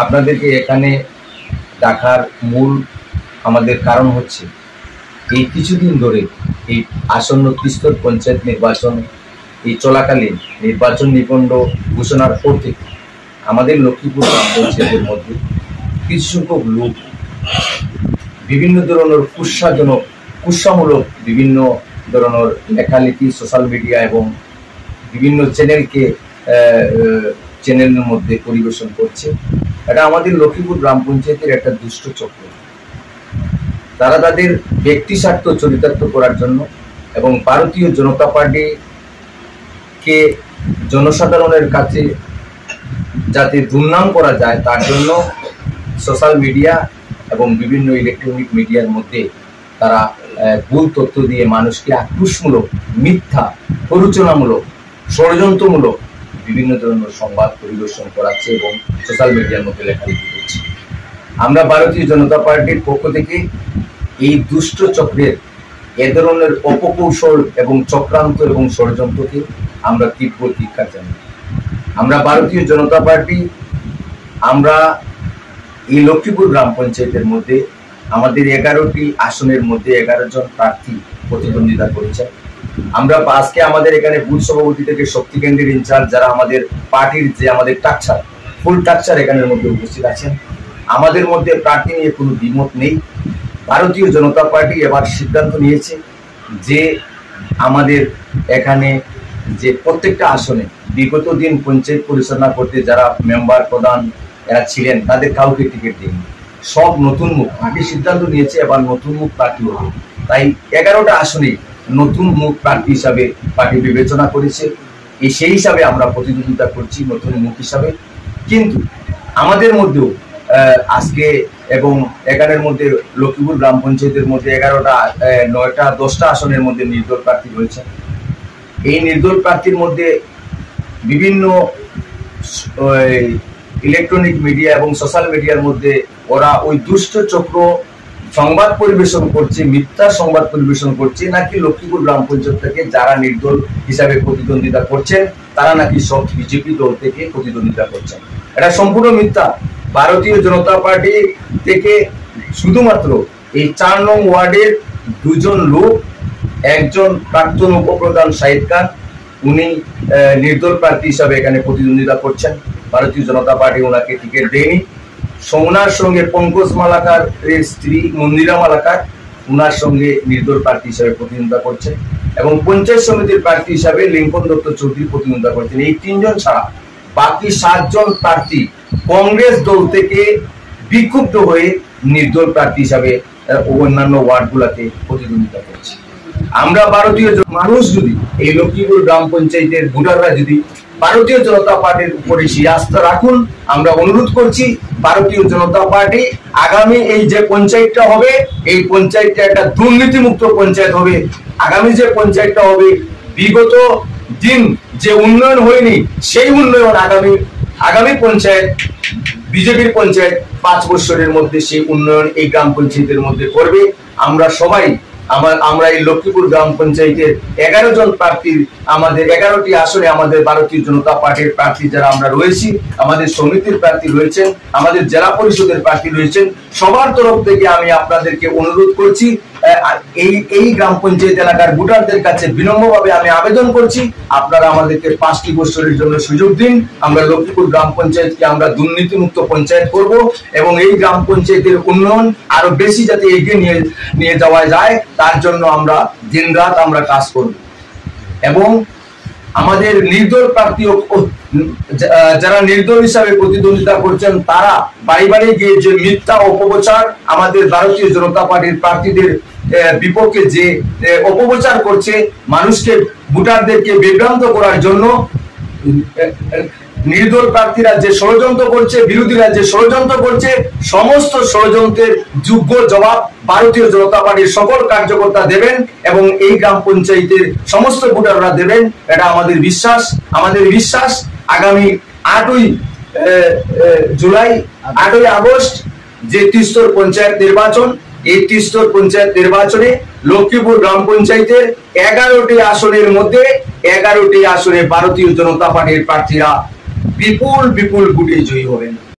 আপনাদেরকে এখানে ডাকার মূল আমাদের কারণ হচ্ছে এই কিছুদিন ধরে এই আসন্ন ত্রিস্তর পঞ্চায়েত নির্বাচন এই চলাকালীন নির্বাচন নিবন্ধ ঘোষণার পর থেকে আমাদের লক্ষ্মীপুর গ্রাম পঞ্চায়েতের মধ্যে কিছু সংখ্যক লোক বিভিন্ন ধরনের কুৎসামূলক বিভিন্ন ধরনের লেখালেখি সোশ্যাল মিডিয়া এবং বিভিন্ন চ্যানেলের মধ্যে পরিবেশন করছে। এটা আমাদের লক্ষ্মীপুর গ্রাম পঞ্চায়েতের একটা দুষ্ট চক্র। তারা তাদের ব্যক্তি স্বার্থ চরিতার্থ করার জন্য এবং ভারতীয় জনতা পার্টিকে জনসাধারণের কাছে যাতে দুর্নাম করা যায় তার জন্য সোশ্যাল মিডিয়া এবং বিভিন্ন ইলেকট্রনিক মিডিয়ার মধ্যে তারা ভুল তথ্য দিয়ে মানুষকে আক্রোশমূলক, মিথ্যা, প্ররোচনামূলক, ষড়যন্ত্রমূলক বিভিন্ন ধরনের সংবাদ পরিবেশন করাচ্ছে এবং সোশ্যাল মিডিয়ার মধ্যে লেখালেখি করছে। আমরা ভারতীয় জনতা পার্টির পক্ষ থেকে এই দুষ্ট চক্রের এ ধরনের অপকৌশল এবং চক্রান্ত এবং ষড়যন্ত্রকে আমরা তীব্র ধিক্কার জানাই। আমরা ভারতীয় জনতা পার্টি আমরা এই লক্ষ্মীপুর গ্রাম পঞ্চায়েতের মধ্যে আমাদের 11টি আসনের মধ্যে 11 জন প্রার্থী প্রতিদ্বন্দ্বিতা করেছে। আমরা আজকে আমাদের এখানে বুথ সভাপতি থেকে শক্তি কেন্দ্রের ইনচার্জ যারা আমাদের পার্টির যে আমাদের টাকচার ফুল টাকচার এখানের মধ্যে উপস্থিত আছেন। আমাদের মধ্যে প্রার্থী নিয়ে কোনো দ্বিমত নেই। ভারতীয় জনতা পার্টি এবার সিদ্ধান্ত নিয়েছে যে আমাদের এখানে যে প্রত্যেকটা আসনে বিগত দিন পঞ্চায়েত পরিচালনা করতে যারা মেম্বার প্রধান এরা ছিলেন তাদের কাউকে টিকিট দেয়নি। সব নতুন মুখ পার্টি সিদ্ধান্ত নিয়েছে এবার নতুন মুখ প্রার্থী হবে। তাই 11টা আসনে নতুন মুখ প্রার্থী হিসাবে পার্টি বিবেচনা করেছে। সেই হিসাবে আমরা প্রতিদ্বন্দ্বিতা করছি নতুন মুখ হিসাবে। কিন্তু আমাদের মধ্যেও আজকে এবং এখানের মধ্যে লক্ষ্মীপুর গ্রাম পঞ্চায়েতের মধ্যে 11টা 9টা 10টা আসনের মধ্যে নির্দল প্রার্থী রয়েছে। এই নির্দল প্রার্থীর মধ্যে বিভিন্ন ইলেকট্রনিক মিডিয়া এবং সোশ্যাল মিডিয়ার মধ্যে ওরা ওই দুষ্ট চক্র সংবাদ পরিবেশন করছে, মিথ্যা সংবাদ পরিবেশন করছে নাকি লক্ষ্মীপুর গ্রাম পঞ্চায়েত থেকে যারা নির্দল হিসাবে প্রতিদ্বন্দ্বিতা করছেন তারা নাকি সব বিজেপি দল থেকে প্রতিদ্বন্দ্বিতা করছেন। এটা সম্পূর্ণ মিথ্যা। ভারতীয় জনতা পার্টি থেকে শুধুমাত্র এই 4 নং ওয়ার্ডের 2 জন লোক, একজন প্রাক্তন উপপ্রধান শাহিদ খান, উনি নির্দল প্রার্থী হিসাবে এখানে প্রতিদ্বন্দ্বিতা করছেন। ভারতীয় জনতা পার্টি ওনাকে টিকিট দেয়নি। ওনার সঙ্গে পঙ্কজ মালাকার স্ত্রী মন্দিরা মালাকার ওনার সঙ্গে নির্দল প্রার্থী হিসাবে প্রতিদ্বন্দ্বিতা করছেন এবং পঞ্চায়েত সমিতির প্রার্থী হিসাবে লিঙ্কন দত্ত চৌধুরী প্রতিদ্বন্দ্বিতা করছেন। এই 3 জন ছাড়া বাকি 7 জন প্রার্থী কংগ্রেস দল থেকে বিক্ষুব্ধ হয়ে নির্দল প্রার্থী হিসাবে অন্যান্য ওয়ার্ডগুলোতে প্রতিদ্বন্দ্বিতা করছে। আমরা ভারতীয় মানুষ যদি এই লক্ষ্মীপুর গ্রাম পঞ্চায়েতের ভোটাররা যদি ভারতীয় জনতা পার্টির উপরে সেই আস্থা রাখুন, আমরা অনুরোধ করছি ভারতীয় জনতা পার্টি আগামী এই যে পঞ্চায়েতটা হবে এই পঞ্চায়েতটা একটা দুর্নীতিমুক্ত পঞ্চায়েত হবে। আগামী যে পঞ্চায়েতটা হবে বিগত দিন যে উন্নয়ন হয়নি সেই উন্নয়ন আগামী পঞ্চায়েত বিজেপির পঞ্চায়েত 5 বছরের মধ্যে সেই উন্নয়ন এই গ্রাম পঞ্চায়েতের মধ্যে করবে। আমরা সবাই আমরা এই লক্ষ্মীপুর গ্রাম পঞ্চায়েতের 11 জন প্রার্থীর আমাদের 11টি আসনে আমাদের ভারতীয় জনতা পার্টির প্রার্থী যারা আমরা রয়েছি, আমাদের সমিতির প্রার্থী রয়েছেন, আমাদের জেলা পরিষদের প্রার্থী রয়েছেন, সবার তরফ থেকে আমি আপনাদেরকে অনুরোধ করছি এই গ্রাম পঞ্চায়েত এলাকার ভোটারদের কাছে বিনম্রভাবে আমি আবেদন করছি আপনারা আমাদেরকে 5টি বছরের জন্য সুযোগ দিন। আমরা লক্ষ্মীপুর গ্রাম পঞ্চায়েতকে আমরা দুর্নীতিমুক্ত পঞ্চায়েত করব এবং এই গ্রাম পঞ্চায়েতের উন্নয়ন আরো বেশি যাতে এগিয়ে নিয়ে যাওয়া যায় তার জন্য আমরা দিনরাত আমরা কাজ করব। এবং আমাদের নির্দল প্রার্থী যারা নির্দল হিসাবে প্রতিদ্বন্দ্বিতা করছেন তারা বাড়ি বাড়ি গিয়ে যে মিথ্যা অপপ্রচার আমাদের ভারতীয় জনতা পার্টির প্রার্থীদের বিপক্ষে যে অপপ্রচার করছে, মানুষকে ভোটারদেরকে বিভ্রান্ত করার জন্য নির্দল প্রার্থীরা যে ষড়যন্ত্র করছে, বিরোধীরা যে ষড়যন্ত্র করছে, সমস্ত ষড়যন্ত্রের যোগ্য জবাব ভারতীয় জনতা পার্টির সকল কার্যকর্তা দেবেন এবং এই গ্রাম পঞ্চায়েতের সমস্ত ভোটাররা দেবেন। এটা আমাদের বিশ্বাস। আগামী 8ই জুলাই 8ই আগস্ট যে ত্রিস্তর পঞ্চায়েত নির্বাচন, এই ত্রিস্তর পঞ্চায়েত নির্বাচনে লক্ষ্মীপুর গ্রাম পঞ্চায়েতের 11টি আসনের মধ্যে 11টি আসনে ভারতীয় জনতা পার্টির প্রার্থীরা বিপুল ভোটে জয়ী হবেন।